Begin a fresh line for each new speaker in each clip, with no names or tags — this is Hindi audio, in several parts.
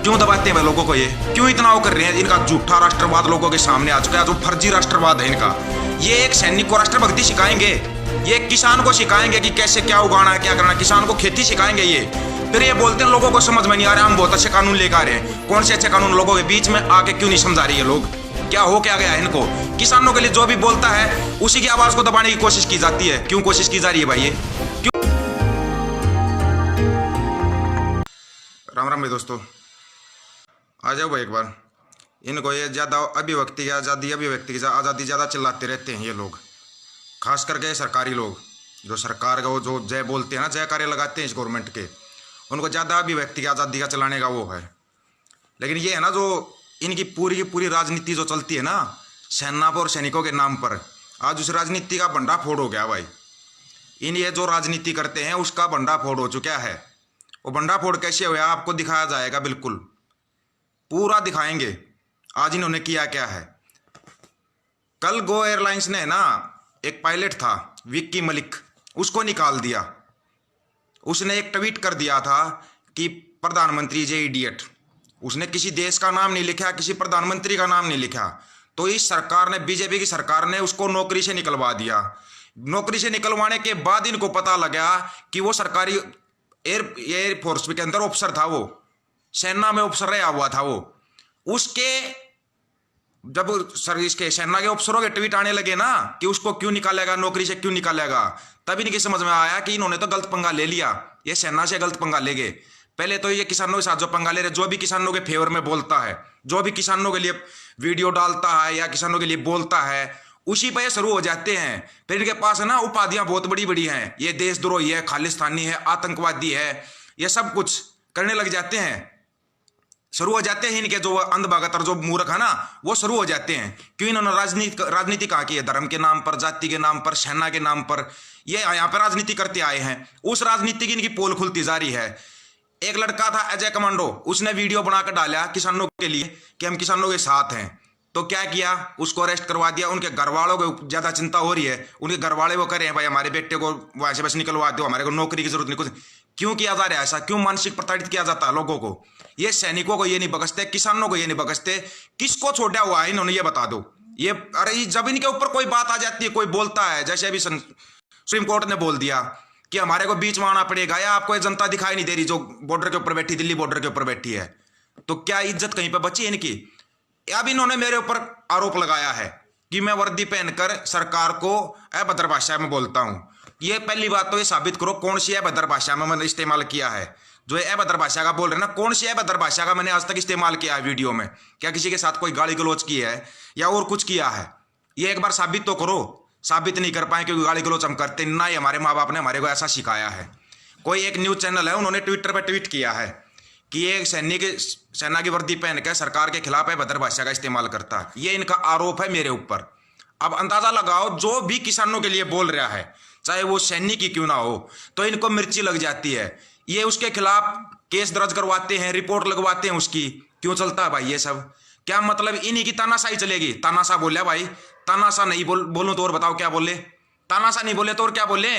क्यों दबाते हैं लोगों को? ये क्यों इतना वो कर रहे हैं? इनका झूठा राष्ट्रवाद लोगों के सामने आ चुका है, जो फर्जी राष्ट्रवाद है इनका। ये एक सैनिक को राष्ट्रभक्ति सिखाएंगे, ये किसान को सिखाएंगे कि कैसे क्या उगाना है, क्या करना, किसान को खेती सिखाएंगे ये। फिर ये बोलते हैं लोगों को समझ में नहीं आ रहा, हम बहुत अच्छे कानून लेकर आ रहे हैं। कौन से अच्छे कानून? लोगों के बीच में आके क्यों नहीं समझा रही है लोग? क्या हो क्या गया है इनको? किसानों के लिए जो भी बोलता है उसी की आवाज को दबाने की कोशिश की जाती है। क्यों कोशिश की जा रही है भाई? ये क्यों? राम राम भाई दोस्तों, आ जाओ भाई एक बार। इनको ये ज़्यादा अभिव्यक्ति की आज़ादी ज़्यादा चिल्लाते रहते हैं ये लोग, खास करके सरकारी लोग, जो सरकार का वो जो जय बोलते हैं ना, जयकारे लगाते हैं इस गवर्नमेंट के, उनको ज़्यादा अभिव्यक्ति की आज़ादी का चलाने का वो है। लेकिन ये है ना, जो इनकी पूरी की पूरी राजनीति जो चलती है ना सेना पर और सैनिकों के नाम पर, आज उस राजनीति का भंडाफोड़ हो गया भाई। इन ये जो राजनीति करते हैं उसका भंडाफोड़ हो चुका है। वो भंडाफोड़ कैसे हुआ आपको दिखाया जाएगा, बिल्कुल पूरा दिखाएंगे आज इन्होंने किया क्या है। कल गो एयरलाइंस ने ना, एक पायलट था विक्की मलिक, उसको निकाल दिया। उसने एक ट्वीट कर दिया था कि प्रधानमंत्री जे इडियट। उसने किसी देश का नाम नहीं लिखा, किसी प्रधानमंत्री का नाम नहीं लिखा। तो इस सरकार ने, बीजेपी की सरकार ने उसको नौकरी से निकलवा दिया। नौकरी से निकलवाने के बाद इनको पता लगा कि वो सरकारी एयरफोर्स के अंदर ऑफिसर था, वो सेना में ऑफिसर रहा हुआ था वो। उसके जब सर्विस के सेना के अफसरों के ट्वीट आने लगे ना कि उसको क्यों निकालेगा, नौकरी से क्यों निकालेगा, तब इनकी समझ में आया कि इन्होंने तो गलत पंगा ले लिया, ये सेना से गलत पंगा ले गए। पहले तो ये किसानों के साथ जो पंगा ले रहे, जो भी किसानों के फेवर में बोलता है, जो भी किसानों के लिए वीडियो डालता है या किसानों के लिए बोलता है, उसी पर ये शुरू हो जाते हैं। फिर इनके पास है ना उपाधियां बहुत बड़ी बड़ी हैं, ये देशद्रोही है, खालिस्तानी है, आतंकवादी है, ये सब कुछ करने लग जाते हैं। शुरू हो जाते हैं इनके जो अंधभगत और जो मूर्ख है ना, वो शुरू हो जाते हैं। क्यों? इन्होंने राजनीति कहाँ की है? धर्म के नाम पर, जाति के नाम पर, सेना के नाम पर ये यहाँ पर राजनीति करते आए हैं। उस राजनीति की इनकी पोल खुलती जा रही है। एक लड़का था अजय कमांडो, उसने वीडियो बनाकर डाला किसानों के लिए कि हम किसानों के साथ हैं। तो क्या किया? उसको अरेस्ट करवा दिया। उनके घर वालों को ज्यादा चिंता हो रही है, उनके घर वाले वो करें भाई हमारे बेटे को वहां से बस निकलवा दो, हमारे को नौकरी की जरूरत नहीं। कुछ क्यों किया जा रहा है ऐसा? क्यों मानसिक प्रताड़ित किया जाता है लोगों को? ये सैनिकों को ये नहीं बख्शते, किसानों को ये नहीं बख्शते। किसको छोड़ा हुआ है इन्होंने, ये बता दो। ये अरे जब इनके ऊपर कोई बात आ जाती है, कोई बोलता है, जैसे अभी सुप्रीम कोर्ट ने बोल दिया कि हमारे को बीच में आना पड़ेगा, या आपको ये जनता दिखाई नहीं दे रही जो बॉर्डर के ऊपर बैठी, दिल्ली बॉर्डर के ऊपर बैठी है, तो क्या इज्जत कहीं पर बची है इनकी? अब इन्होंने मेरे ऊपर आरोप लगाया है कि मैं वर्दी पहनकर सरकार को अभद्र भाषा में बोलता हूं। ये पहली बात तो ये साबित करो कौन सी अभद्र भाषा में मैंने इस्तेमाल किया है। जो ये अभद्र भाषा का बोल रहे हैं ना, कौन सी अभद्र भाषा का मैंने आज तक इस्तेमाल किया है वीडियो में? क्या किसी के साथ कोई गाली गलौज की है या और कुछ किया है? ये एक बार साबित तो करो। साबित नहीं कर पाए क्योंकि गाली गलौज हम करते ना ही, हमारे माँ बाप ने हमारे को ऐसा सिखाया है। कोई एक न्यूज चैनल है, उन्होंने ट्विटर पर ट्वीट किया है कि ये सेना की वर्दी पहनकर सरकार के खिलाफ अभद्र भाषा का इस्तेमाल करता है। ये इनका आरोप है मेरे ऊपर। अब अंदाजा लगाओ, जो भी किसानों के लिए बोल रहा है, चाहे वो सैनिक ही क्यों ना हो, तो इनको मिर्ची लग जाती है। ये उसके खिलाफ केस दर्ज करवाते हैं, रिपोर्ट लगवाते हैं उसकी। क्यों चलता है भाई ये सब? क्या मतलब इन्हीं की तानाशाही चलेगी? तानाशाह बोले भाई, तानाशाह नहीं बोलूं तो और बताओ क्या बोले? तानाशाह नहीं बोले तो और क्या बोले?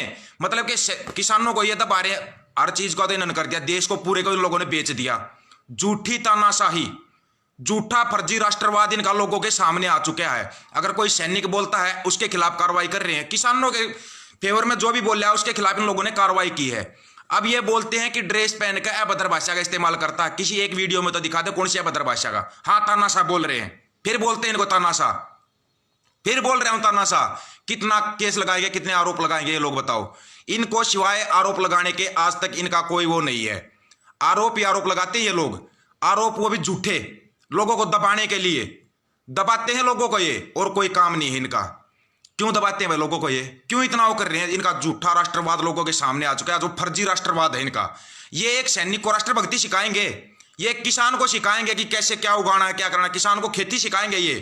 मतलब कि किसानों को ये दबा रहे, हर चीज को तो इन्होंने कर दिया, देश को पूरे को इन लोगों ने बेच दिया। झूठी तानाशाही, झूठा फर्जी राष्ट्रवाद इनका लोगों के सामने आ चुका है। अगर कोई सैनिक बोलता है उसके खिलाफ कार्रवाई कर रहे हैं, किसानों के फेवर में जो भी बोल रहा है उसके खिलाफ इन लोगों ने कार्रवाई की है। अब ये बोलते हैं कि ड्रेस पहनकर अभद्र भाषा का इस्तेमाल करता है। किसी एक वीडियो में तो दिखा दे कौन सी अभद्र भाषा का। हाँ, तानाशाह बोल रहे हैं, फिर बोलते हैं इनको तानाशाह, फिर बोल रहे हूं तानाशाह। कितना केस लगाएंगे, कितने आरोप लगाएंगे ये लोग बताओ? इनको सिवाय आरोप लगाने के आज तक इनका कोई वो नहीं है। आरोप ही आरोप लगाते हैं ये लोग, आरोप वो भी झूठे, लोगों को दबाने के लिए दबाते हैं लोगों को ये, और कोई काम नहीं है इनका। क्यों दबाते हैं भाई लोगों को? ये क्यों इतना वो कर रहे हैं? इनका झूठा राष्ट्रवाद लोगों के सामने आ चुका है, जो फर्जी राष्ट्रवाद है इनका। ये एक सैनिक को राष्ट्रभक्ति सिखाएंगे, ये एक किसान को सिखाएंगे कि कैसे क्या उगाना है, क्या करना है, किसान को खेती सिखाएंगे ये।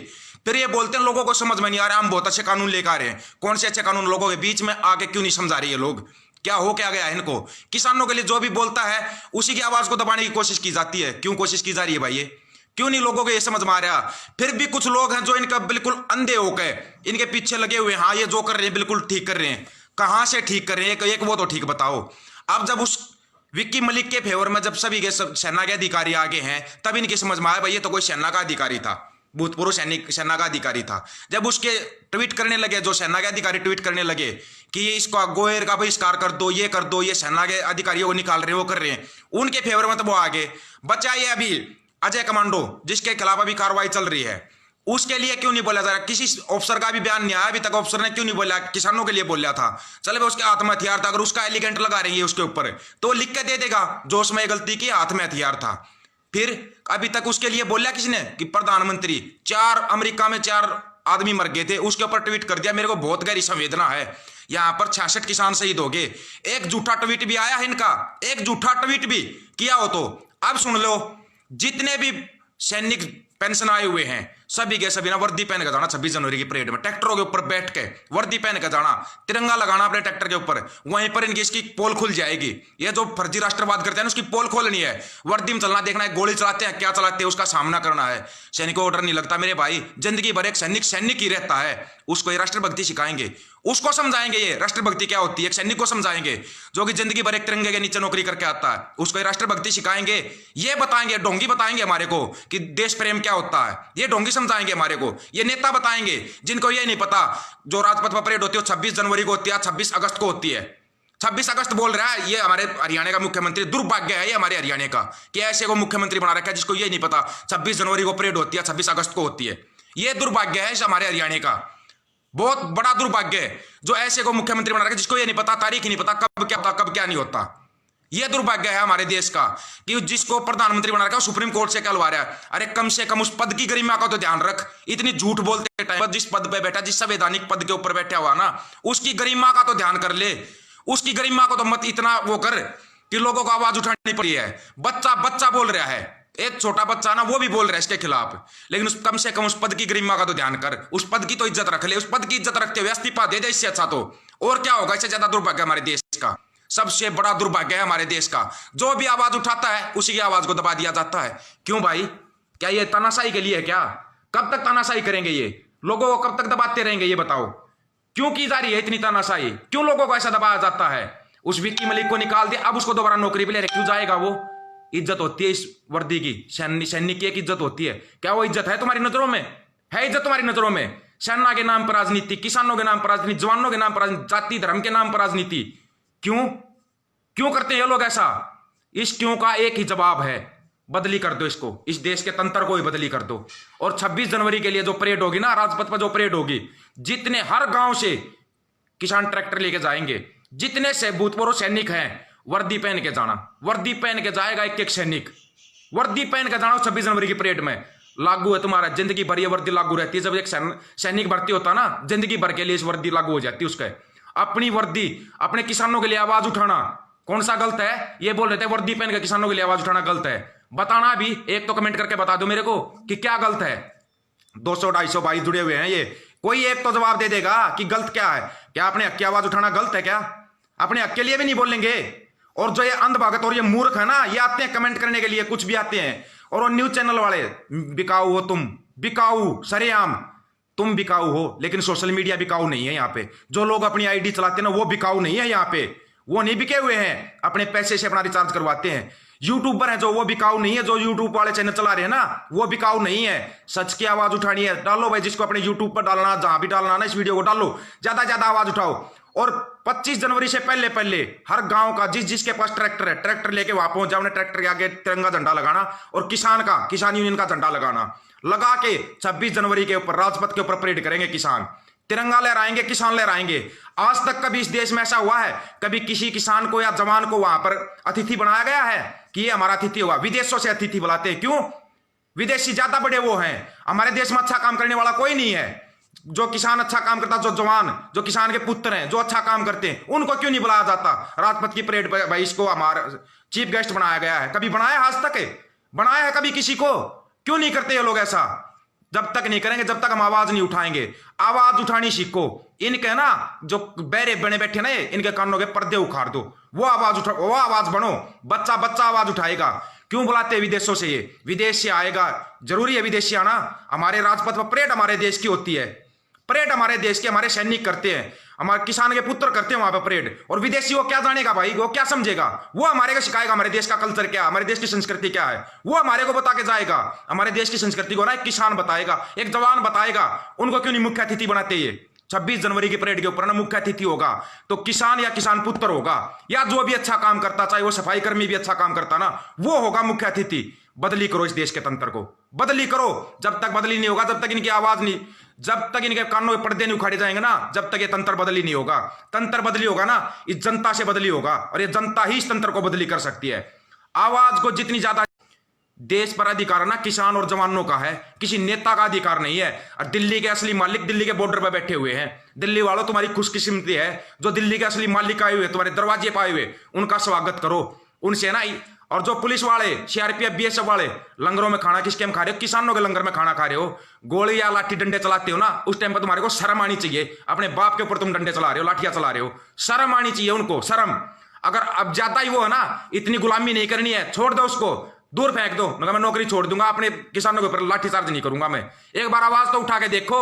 फिर ये बोलते हैं लोगों को समझ में नहीं आ रहा, हम बहुत अच्छे कानून लेकर आ रहे हैं। कौन से अच्छे कानून? लोगों के बीच में आके क्यों नहीं समझा रही है लोग? क्या हो क्या गया है इनको? किसानों के लिए जो भी बोलता है उसी की आवाज को दबाने की कोशिश की जाती है। क्यों कोशिश की जा रही है भाई? ये क्यों नहीं लोगों को ये समझ में आ रहा? फिर भी कुछ लोग हैं जो इनका बिल्कुल अंधे होकर इनके पीछे लगे हुए हैं। हाँ, ये जो कर रहे हैं बिल्कुल ठीक कर रहे हैं। कहां से ठीक कर रहे हैं? एक वो तो ठीक बताओ। अब जब उस विक्की मलिक के फेवर में जब सभी के सेना के अधिकारी आगे हैं तब इनकी समझ में आया भाई ये तो कोई सेना का अधिकारी था, भूतपूर्व सैनिक सेना का अधिकारी था। जब उसके ट्वीट करने लगे, जो सेना के अधिकारी ट्वीट करने लगे कि ये इसको गोयर का बहिष्कार कर दो, ये कर दो, ये सेना के अधिकारियों को निकाल रहे हैं, वो कर रहे हैं, उनके फेवर में तो वो आगे बचा। ये अभी अजय कमांडो जिसके खिलाफ अभी कार्रवाई चल रही है, उसके लिए क्यों नहीं बोला जा रहा? किसी ऑफिसर का भी बयान नहीं आया अभी तक, ऑफिसर ने क्यों नहीं बोला? किसानों के लिए बोला था, चले भाई उसके हाथ में हथियार था, अगर उसका एलिगेंट लगा रही है उसके ऊपर तो लिख के दे देगा जो उसमें गलती की, हाथ में हथियार था। फिर अभी तक उसके लिए बोला किसने कि प्रधानमंत्री, 4 अमेरिका में 4 आदमी मर गए थे, उसके ऊपर ट्वीट कर दिया मेरे को बहुत गहरी संवेदना है, यहां पर 66 किसान शहीद हो गए। एक झूठा ट्वीट भी आया है इनका, एक झूठा ट्वीट भी किया हो तो अब सुन लो, जितने भी सैनिक पेंशन आए हुए हैं सभी के सभी ना वर्दी पहन के जाना 26 जनवरी की परेड में, ट्रैक्टरों के ऊपर बैठ के वर्दी पहन के जाना, तिरंगा लगाना अपने ट्रैक्टर के ऊपर, वहीं पर इनकी इसकी पोल खुल जाएगी। ये जो फर्जी राष्ट्रवाद करते हैं ना उसकी पोल खोलनी है, वर्दी में चलना, देखना है गोली चलाते हैं क्या चलाते हैं उसका सामना करना है। सैनिक को ऑर्डर नहीं लगता मेरे भाई, जिंदगी भर एक सैनिक सैनिक ही रहता है, उसको ये राष्ट्रभक्ति सिखाएंगे, उसको समझाएंगे ये राष्ट्रभक्ति क्या होती है, एक सैनिक को समझाएंगे जो कि जिंदगी भर एक तिरंगे के नीचे नौकरी करके आता है, उसको ये राष्ट्रभक्ति सिखाएंगे, ये बताएंगे, ढोंगी बताएंगे हमारे को कि देश प्रेम क्या होता है, ये ढोंगी समझाएंगे हमारे को, ये नेता बताएंगे जिनको ये नहीं पता जो राजपथ पर परेड होती है 26 जनवरी को होती है, 26 अगस्त को होती है। 26 अगस्त बोल रहा है ये हमारे हरियाणा का मुख्यमंत्री, दुर्भाग्य है ये हमारे हरियाणा का कि ऐसे को मुख्यमंत्री बना रखा है जिसको ये नहीं पता 26 जनवरी को परेड होती है, 26 अगस्त को होती है। ये दुर्भाग्य है हमारे हरियाणा का, बहुत बड़ा दुर्भाग्य है जो ऐसे को मुख्यमंत्री बना रखा है जिसको ये नहीं पता, तारीख ही नहीं पता कब क्या होता कब क्या नहीं होता। यह दुर्भाग्य है हमारे देश का कि जिसको प्रधानमंत्री बना रखा है सुप्रीम कोर्ट से कहलवा रहा है। अरे कम से कम उस पद की गरिमा का तो ध्यान रख, इतनी झूठ बोलते टाइम जिस पद पे बैठा, जिस संवैधानिक पद के ऊपर बैठा हुआ ना, उसकी गरिमा का तो ध्यान कर ले, उसकी गरिमा को तो मत इतना वो कर कि लोगों को आवाज उठानी पड़ी है। बच्चा बच्चा बोल रहा है, एक छोटा बच्चा ना वो भी बोल रहा है इसके खिलाफ, लेकिन उस कम से कम उस पद की गरिमा का तो ध्यान कर, उस पद की तो इज्जत रख ले, उस पद की इज्जत रखते हुए इस्तीफा दे दे, इससे अच्छा तो और क्या होगा। इससे ज्यादा दुर्भाग्य हमारे देश का, सबसे बड़ा दुर्भाग्य है हमारे देश का, जो भी आवाज उठाता है उसी की आवाज को दबा दिया जाता है। क्यों भाई, क्या ये तानाशाही के लिए है क्या? कब तक तानाशाही करेंगे ये, लोगों को कब तक दबाते रहेंगे ये बताओ? क्यों की जा रही है इतनी तानाशाही, क्यों लोगों को ऐसा दबाया जाता है? उस विक्की मलिक को निकाल दिया, अब उसको दोबारा नौकरी पे ले रहे, क्यों जाएगा वो? इज्जत होती है इस वर्दी की, सैनिक की एक इज्जत होती है। क्या वो इज्जत है तुम्हारी नजरों में? है इज्जत तुम्हारी नजरों में? सेना के नाम पर राजनीति, किसानों के नाम पर राजनीति, जवानों के नाम पर राजनीति, जाति धर्म के नाम पर राजनीति, क्यों क्यों करते हैं ये लोग ऐसा? इस क्यों का एक ही जवाब है, बदली कर दो इसको, इस देश के तंत्र को ही बदली कर दो। और 26 जनवरी के लिए जो परेड होगी ना, राजपथ पर जो परेड होगी, जितने हर गांव से किसान ट्रैक्टर लेके जाएंगे, जितने से भूतपूर्व सैनिक हैं वर्दी पहन के जाना, वर्दी पहन के जाएगा एक एक सैनिक, वर्दी पहन के जाना 26 जनवरी की परेड में। लागू है तुम्हारा, जिंदगी भर ये वर्दी लागू रहती है। जब एक सैनिक भर्ती होता ना, जिंदगी भर के लिए इस वर्दी लागू हो जाती है उसके। अपनी वर्दी, अपने किसानों के लिए आवाज उठाना कौन सा गलत है? ये बोल रहे थे वर्दी पहन के किसानों के लिए आवाज उठाना गलत है, बताना भी, एक तो कमेंट करके बता दो मेरे को कि क्या गलत है। 200-250 भाई जुड़े हुए हैं, ये कोई एक तो जवाब दे देगा कि गलत क्या है। क्या अपने हक की आवाज उठाना गलत है क्या? अपने हक के लिए भी नहीं बोलेंगे। और जो ये अंधभगत और ये मूर्ख है ना, ये आते हैं कमेंट करने के लिए, कुछ भी आते हैं। और वो न्यूज चैनल वाले, बिकाऊ हो तुम, बिकाऊ सरेआम तुम बिकाऊ हो, लेकिन सोशल मीडिया बिकाऊ नहीं है यहाँ पे। जो लोग अपनी आईडी चलाते हैं ना, वो बिकाऊ नहीं है यहाँ पे, वो नहीं बिके हुए हैं, अपने पैसे से अपना रिचार्ज करवाते हैं। यूट्यूबर है जो, वो बिकाऊ नहीं है। जो यूट्यूब वाले चैनल चला रहे हैं ना, वो बिकाऊ नहीं है। सच की आवाज उठानी है, डालो भाई, जिसको अपने यूट्यूब पर डालना, जहां भी डालना ना, इस वीडियो को डालो, ज्यादा ज्यादा आवाज उठाओ। और 25 जनवरी से पहले पहले हर गांव का जिसके पास ट्रैक्टर है, ट्रैक्टर लेके वहां पहुंच जाओ, ट्रैक्टर के आगे तिरंगा झंडा लगाना और किसान यूनियन का झंडा लगाना, लगा के 26 जनवरी के ऊपर राजपथ के ऊपर परेड करेंगे किसान, तिरंगा लहराएंगे, किसान लहराएंगे। आज तक कभी इस देश में ऐसा हुआ है, कभी किसी किसान को या जवान को वहां पर अतिथि बनाया गया है कि ये हमारा अतिथि होगा? विदेशों से अतिथि बुलाते हैं, क्यों? विदेशी ज्यादा बड़े वो हैं, हमारे देश में अच्छा काम करने वाला कोई नहीं है। जो किसान अच्छा काम करता, जो जवान, जो किसान के पुत्र हैं, जो अच्छा काम करते हैं, उनको क्यों नहीं बुलाया जाता राजपथ की परेड पर? भाई इसको हमारा चीफ गेस्ट बनाया गया है, कभी बनाया आज तक है? बनाया है कभी किसी को? क्यों नहीं करते ये लोग ऐसा? जब तक नहीं करेंगे, जब तक हम आवाज नहीं उठाएंगे। आवाज उठानी सीखो। इनके ना जो बैरे बने बैठे ना, इनके कानों के पर्दे उखाड़ दो, वो आवाज उठा, वो आवाज बनो। बच्चा बच्चा आवाज उठाएगा। क्यों बुलाते विदेशों से? ये विदेश से आएगा, जरूरी है विदेशी आना? हमारे राजपथ पर परेड हमारे देश की होती है, परेड हमारे देश के हमारे सैनिक करते हैं, हमारे किसान के पुत्र करते हैं वहां पर परेड। और विदेशी वो क्या जानेगा भाई, वो क्या समझेगा? वो हमारे को सिखाएगा हमारे देश का कल्चर क्या है, हमारे देश की संस्कृति क्या है, वो हमारे को बता के जाएगा। हमारे देश की संस्कृति को ना एक किसान बताएगा, एक जवान बताएगा। उनको क्यों नहीं मुख्य अतिथि बनाते? ये 26 जनवरी की परेड के ऊपर ना मुख्य अतिथि होगा तो किसान या किसान पुत्र होगा, या जो भी अच्छा काम करता, चाहे वो सफाई कर्मी भी अच्छा काम करता ना, वो होगा मुख्य अतिथि। बदली करो इस देश के तंत्र को, बदली करो। जब तक बदली नहीं होगा, जब तक इनकी आवाज नहीं, जब तक इनके कानों के पर्दे नहीं उखाड़े जाएंगे ना, जब तक ये तंत्र बदली नहीं होगा। तंत्र बदली होगा ना इस जनता से बदली होगा, और ये जनता ही इस तंत्र को बदली कर सकती है। आवाज को जितनी ज्यादा, देश पर अधिकार ना किसान और जवानों का है, किसी नेता का अधिकार नहीं है। और दिल्ली के असली मालिक दिल्ली के बॉर्डर पर बैठे हुए हैं। दिल्ली वालों, तुम्हारी खुशकिस्मती है जो दिल्ली के असली मालिक आए हुए, तुम्हारे दरवाजे पाए हुए, उनका स्वागत करो, उनसे ना। और जो पुलिस वाले, सीआरपीएफ, बीएसएफ वाले लंगरों में खाना किस टाइम खा रहे हो? किसानों के लंगर में खाना खा रहे हो। गोली या लाठी डंडे चलाते हो ना, उस टाइम पर तुम्हारे को शर्म आनी चाहिए। अपने बाप के ऊपर तुम डंडे चला रहे हो, लाठियां चला रहे हो, शर्म आनी चाहिए उनको, शर्म। अगर अब ज्यादा ही वो है ना, इतनी गुलामी नहीं करनी है, छोड़ दो उसको, दूर फेंक दो। मैं नौकरी छोड़ दूंगा, अपने किसानों के ऊपर लाठीचार्ज नहीं करूंगा मैं। एक बार आवाज तो उठा के देखो,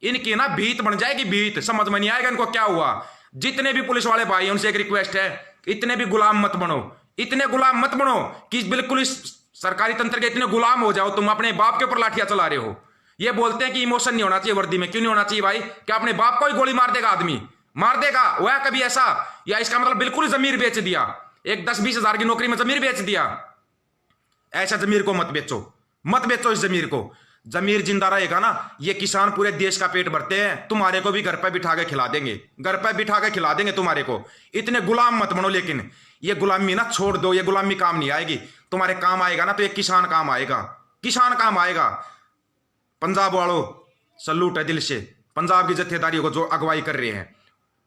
इनकी ना भीत बन जाएगी, भीत। समझ में नहीं आएगा इनको क्या हुआ। जितने भी पुलिस वाले भाई, उनसे एक रिक्वेस्ट है, इतने भी गुलाम मत बनो, इतने गुलाम मत बनो कि बिल्कुल इस सरकारी तंत्र के इतने गुलाम हो जाओ तुम, अपने बाप के ऊपर लाठियां चला रहे हो। ये बोलते हैं कि इमोशन नहीं होना चाहिए वर्दी में, क्यों नहीं होना चाहिए भाई? क्या अपने बाप को ही गोली मार देगा आदमी? मार देगा? हुआ कभी ऐसा? या इसका मतलब बिल्कुल जमीर बेच दिया, एक 10-20 हजार की नौकरी में जमीर बेच दिया? ऐसा जमीर को मत बेचो, मत बेचो इस जमीर को। जमीर जिंदा रहेगा ना, ये किसान पूरे देश का पेट भरते हैं, तुम्हारे को भी घर पर बिठा के खिला देंगे, घर पर बिठा के खिला देंगे तुम्हारे को। इतने गुलाम मत बनो, लेकिन ये गुलामी ना छोड़ दो, ये गुलामी काम नहीं आएगी। तुम्हारे काम आएगा ना तो एक किसान काम आएगा, किसान काम आएगा। पंजाब वालों, सल्यूट है दिल से, पंजाब की जत्थेदारियों को जो अगुवाई कर रहे हैं।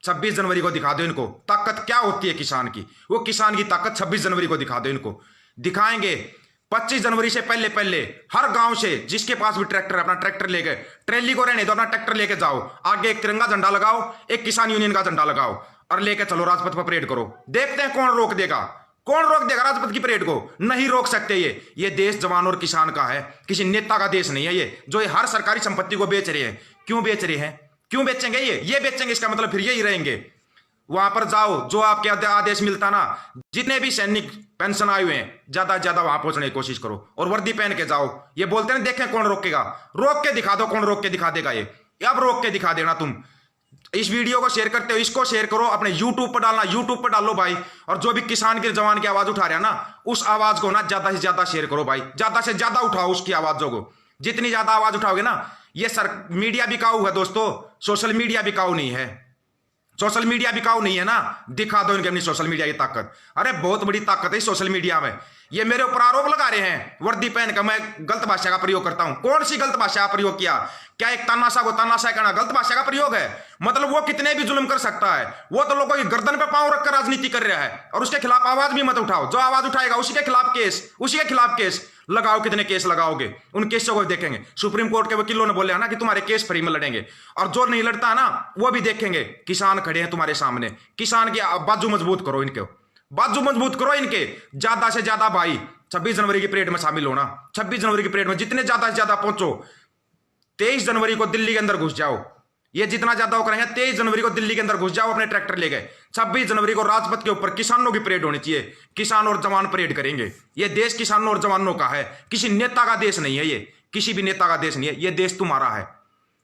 26 जनवरी को दिखा दो इनको ताकत क्या होती है किसान की, वो किसान की ताकत 26 जनवरी को दिखा दो इनको। दिखाएंगे 25 जनवरी से पहले पहले हर गांव से, जिसके पास भी ट्रैक्टर, अपना ट्रैक्टर लेके, ट्रैली को रहने दो, अपना ट्रैक्टर लेके जाओ, आगे एक तिरंगा झंडा लगाओ, एक किसान यूनियन का झंडा लगाओ और लेके चलो राजपथ पर परेड करो। देखते हैं कौन रोक देगा, कौन रोक देगा राजपथ की परेड को? नहीं रोक सकते। ये देश जवान और किसान का है, किसी नेता का देश नहीं है ये, जो ये हर सरकारी संपत्ति को बेच रहे हैं। क्यों बेच रहे हैं? क्यों बेचेंगे? ये बेचेंगे, इसका मतलब फिर यही रहेंगे। वहां पर जाओ, जो आपके आदेश मिलता ना, जितने भी सैनिक पेंशन आए हुए हैं, ज्यादा से ज्यादा वहां पहुंचने की कोशिश करो और वर्दी पहन के जाओ। ये बोलते हैं देखें कौन रोकेगा, रोक के दिखा दो, कौन रोक के दिखा देगा ये। अब रोक के दिखा देना तुम। इस वीडियो को शेयर करते हो, इसको शेयर करो, अपने यूट्यूब पर डालना, यूट्यूब पर डालो भाई। और जो भी किसान के जवान की आवाज उठा रहा है ना, उस आवाज को ना ज्यादा से ज्यादा शेयर करो भाई, ज्यादा से ज्यादा उठाओ उसकी आवाजों को। जितनी ज्यादा आवाज उठाओगे ना, ये मीडिया बिकाऊ है दोस्तों, सोशल मीडिया बिकाऊ नहीं है। सोशल मीडिया बिकाऊ नहीं है ना, दिखा दो इनके अपनी सोशल मीडिया की ताकत। अरे बहुत बड़ी ताकत है सोशल मीडिया में। ये मेरे ऊपर आरोप लगा रहे हैं वर्दी पहन कर मैं गलत भाषा का प्रयोग करता हूं। कौन सी गलत भाषा का प्रयोग किया? क्या एक तानाशाह को तानाशाह कहना गलत भाषा का प्रयोग है? मतलब वो कितने भी जुल्म कर सकता है, वो तो लोगों की गर्दन पे पांव रखकर राजनीति कर रहा है, और उसके खिलाफ आवाज भी मत उठाओ। जो आवाज उठाएगा उसी के खिलाफ केस, उसी के खिलाफ केस लगाओ। कितने केस लगाओगे? उन केसों को देखेंगे। सुप्रीम कोर्ट के वकीलों ने बोले ना कि तुम्हारे केस फ्री में लड़ेंगे, और जो नहीं लड़ता है ना वो भी देखेंगे। किसान खड़े हैं तुम्हारे सामने, किसान की बाजू मजबूत करो, इनके बाजू मजबूत करो इनके। ज्यादा से ज्यादा भाई 26 जनवरी की परेड में शामिल होना। 26 जनवरी की परेड में जितने ज्यादा से ज्यादा पहुंचो। 23 जनवरी को दिल्ली के अंदर घुस जाओ, ये जितना ज्यादा वो करेंगे। 23 जनवरी को दिल्ली के अंदर घुस जाओ अपने ट्रैक्टर ले गए। 26 जनवरी को राजपथ के ऊपर किसानों की परेड होनी चाहिए, किसान और जवान परेड करेंगे। ये देश किसानों और जवानों का है, किसी नेता का देश नहीं है ये, किसी भी नेता का देश नहीं है। ये देश तुम्हारा है,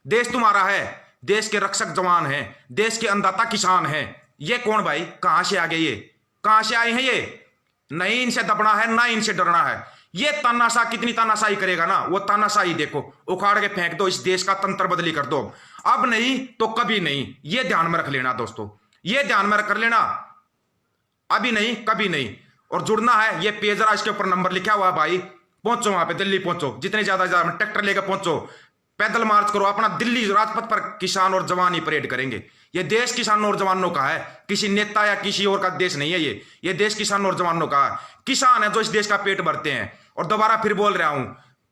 देश तुम्हारा है। देश के रक्षक जवान हैं, देश के अन्नदाता किसान हैं। ये कौन भाई, कहां से आ गए ये, कहां से आए हैं ये? नहीं इनसे दबना है, ना इनसे डरना है। ये तानाशाह कितनी तानाशाही करेगा ना, वो तानाशाही देखो, उखाड़ के फेंक दो। इस देश का तंत्र बदली कर दो, अब नहीं तो कभी नहीं। ये ध्यान में रख लेना दोस्तों, ये ध्यान में रख लेना, अभी नहीं कभी नहीं। और जुड़ना है, ये पेज रहा, इसके ऊपर नंबर लिखा हुआ भाई। पहुंचो वहां पे, दिल्ली पहुंचो, जितने ज्यादा ट्रैक्टर लेकर पहुंचो, पैदल मार्च करो अपना। दिल्ली राजपथ पर किसान और जवान ही परेड करेंगे। ये देश किसानों और जवानों का है, किसी नेता या किसी और का देश नहीं है ये देश किसानों और जवानों का है। किसान है जो इस देश का पेट भरते हैं। और दोबारा फिर बोल रहा हूं,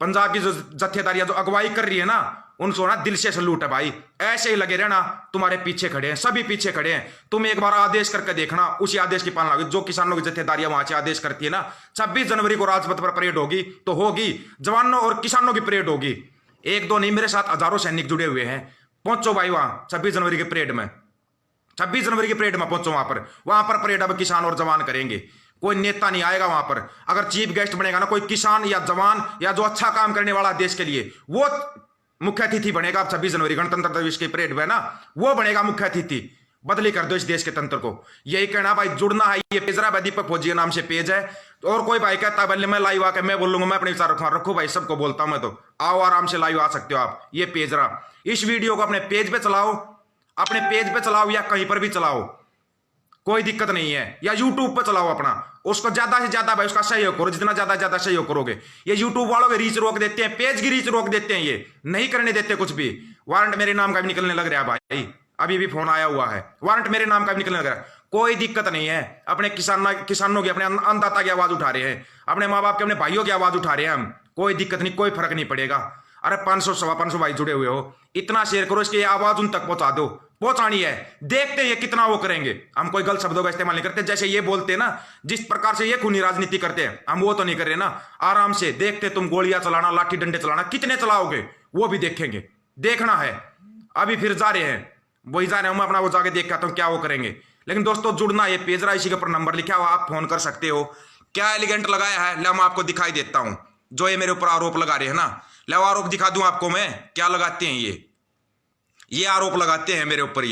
पंजाब की जो जत्थेदारियां जो अगुवाई कर रही है ना, उनको ना दिल से सलूट है भाई। ऐसे ही लगे रहना, तुम्हारे पीछे खड़े हैं, सभी पीछे खड़े हैं। तुम एक बार आदेश करके देखना, उसी आदेश की पालना होगी जो किसानों की जत्थेदारियां वहां से आदेश करती है ना। 26 जनवरी को राजपथ पर परेड होगी तो होगी, जवानों और किसानों की परेड होगी। एक दो नहीं, मेरे साथ हजारों सैनिक जुड़े हुए हैं। पहुंचो भाई वहां 26 जनवरी के परेड में, 26 जनवरी की परेड में पहुंचो वहां पर परेड अब किसान और जवान करेंगे। कोई नेता नहीं आएगा वहां पर। अगर चीफ गेस्ट बनेगा ना कोई किसान या जवान या जो अच्छा काम करने वाला देश के लिए, वो मुख्य अतिथि बनेगा। अब 26 जनवरी गणतंत्र दिवस की परेड में ना वो बनेगा मुख्य अतिथि। बदली कर दो इस देश के तंत्र को। यही कहना भाई, जुड़ना है। ये पेज रहा है दीपक फौजी के नाम से पेज है। और कोई भाई कहता है मैं लाइव आके मैं बोलूंगा, मैं अपने विचार रखूंगा, रखो भाई, सबको बोलता हूं मैं तो। आओ आराम से लाइव आ सकते हो आप। ये पेज रहा, इस वीडियो को अपने पेज पे चलाओ, अपने पेज पे चलाओ या कहीं पर भी चलाओ, कोई दिक्कत नहीं है। या यूट्यूब पे चलाओ अपना, उसको ज्यादा से ज्यादा भाई उसका सहयोग करो। जितना ज्यादा सहयोग करोगे, ये यूट्यूब वालों की रीच रोक देते हैं, पेज की रीच रोक देते हैं, ये नहीं करने देते कुछ भी। वारंट मेरे नाम का भी निकलने लग रहा है भाई, अभी भी फोन आया हुआ है, वारंट मेरे नाम का भी निकलने लग रहा है। कोई दिक्कत नहीं है। अपने किसानों की, अपने अन्नदाता की आवाज उठा रहे हैं, अपने माँ बाप के, अपने भाइयों की आवाज उठा रहे हैं हम। कोई दिक्कत नहीं, कोई फर्क नहीं पड़ेगा। अरे 500 सवा 500 भाई जुड़े हुए हो, इतना शेयर करो, इसकी आवाज उन तक पहुंचा दो, पहुंचानी है। देखते हैं ये कितना वो करेंगे। हम कोई गलत शब्दों का इस्तेमाल नहीं करते। जैसे ये बोलते हैं ना, जिस प्रकार से ये खूनी राजनीति करते हैं, हम वो तो नहीं कर रहे ना। आराम से देखते, तुम गोलियां चलाना, लाठी डंडे चलाना, कितने चलाओगे वो भी देखेंगे। देखना है। अभी फिर जा रहे हैं, वही जा रहे हैं, मैं अपना वो जाके देख के आता हूं क्या वो करेंगे। लेकिन दोस्तों जुड़ना, ये पेज रहा, इसी के ऊपर नंबर लिखा हुआ, आप फोन कर सकते हो। क्या एलिगेंट लगाया है, ले मैं आपको दिखाई देता हूं। जो ये मेरे ऊपर आरोप लगा रहे हैं ना, ले आरोप दिखा दूं आपको मैं क्या लगाते हैं। ये आरोप लगाते हैं मेरे ऊपर।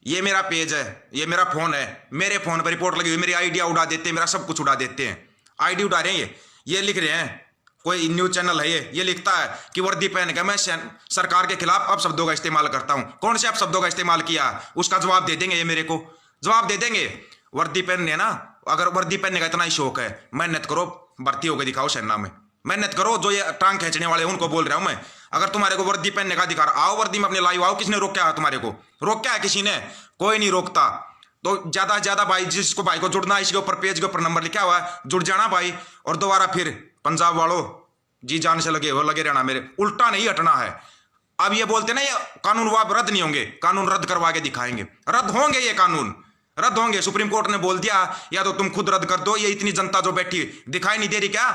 ये मेरा पेज है, ये मेरा फोन है, मेरे फोन पर रिपोर्ट लगी हुई, मेरी आईडिया उड़ा देते हैं, मेरा सब कुछ उड़ा देते हैं। आईडी उड़ा रहे हैं ये लिख रहे हैं, कोई न्यूज चैनल है ये लिखता है कि वर्दी पहन के मैं सरकार के खिलाफ अपशब्दों का इस्तेमाल करता हूं। कौन से अपशब्दों का इस्तेमाल किया, उसका जवाब दे देंगे, ये मेरे को जवाब दे देंगे। वर्दी पहनने ना, अगर वर्दी पहनने का इतना ही शौक है, मेहनत करो, भर्ती होकर दिखाओ सेना में, मेहनत करो। जो ये टांग खींचने वाले हैं उनको बोल रहा हूं मैं, अगर तुम्हारे को वर्दी पहनने का अधिकार, आओ वर्दी में अपने लाइव आओ। किसने रोका है तुम्हारे को? रोका है किसी ने? कोई नहीं रोकता। तो ज्यादा से ज्यादा भाई, जिसको भाई को जुड़ना है, इसके ऊपर पेज के ऊपर नंबर लिखा हुआ है, जुड़ जाना भाई। और दोबारा फिर पंजाब वालों जी जान से लगे रहना, मेरे उल्टा नहीं हटना है। अब ये बोलते ना ये कानून वाप रद्द नहीं होंगे, कानून रद्द करवा के दिखाएंगे। रद्द होंगे, ये कानून रद्द होंगे। सुप्रीम कोर्ट ने बोल दिया, या तो तुम खुद रद्द कर दो। ये इतनी जनता जो बैठी दिखाई नहीं दे रही क्या?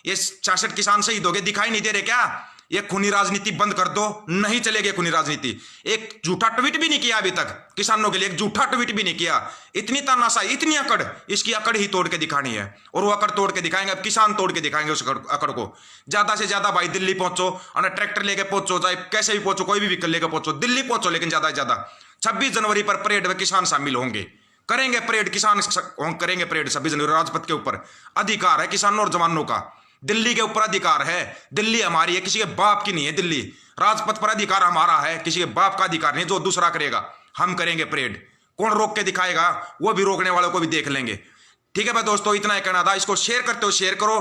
ये 66 किसान शहीद हो गए, दिखाई नहीं दे रहे क्या? ये खूनी राजनीति बंद कर दो, नहीं चलेगी खूनी राजनीति। एक झूठा ट्वीट भी नहीं किया अभी तक किसानों के लिए, एक झूठा ट्वीट भी नहीं किया। इतनी तानाशाही, इतनी अकड़, इसकी अकड़ ही तोड़ के दिखानी है। और वो अकड़ तोड़ के दिखाएंगे, अब किसान तोड़ के दिखाएंगे उस अकड़ को। ज्यादा से ज्यादा भाई दिल्ली पहुंचो, और ट्रैक्टर लेके पहुंचो, चाहे कैसे भी पहुंचो, कोई भी व्हीकल लेकर पहुंचो, दिल्ली पहुंचो। लेकिन ज्यादा से ज्यादा 26 जनवरी पर परेड में किसान शामिल होंगे, करेंगे परेड, किसान करेंगे परेड 26 जनवरी। राजपथ के ऊपर अधिकार है किसानों और जवानों का, दिल्ली के ऊपर अधिकार है। दिल्ली हमारी है, किसी के बाप की नहीं है दिल्ली। राजपथ पर अधिकार हमारा है, किसी के बाप का अधिकार नहीं। जो दूसरा करेगा, हम करेंगे परेड। कौन रोक के दिखाएगा, वो भी रोकने वालों को भी देख लेंगे। ठीक है भाई दोस्तों, इतना ही कहना था। इसको शेयर करते हो शेयर करो।